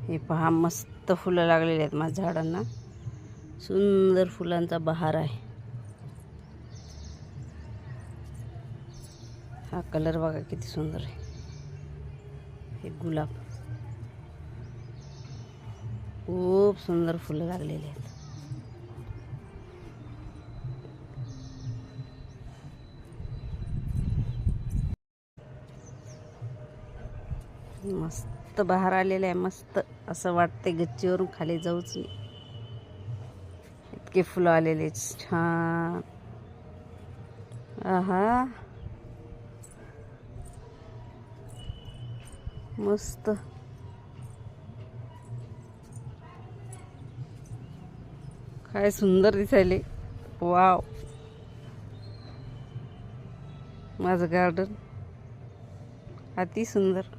हे पहा मस्त फुलं लागलेली आहेत माझ्या झाडांना. सुंदर फुलांचा बहार आहे. हा कलर बघा किती सुंदर आहे. हे गुलाब खूप सुंदर फुलं लागलेली आहेत. मस्त बहार आलेलं आहे. मस्त असं वाटते गच्चीवरून खाली जाऊच नाही. इतके फुलं आलेले छान. आहा मस्त. काय सुंदर दिसायले. वाव, माझं गार्डन अति सुंदर.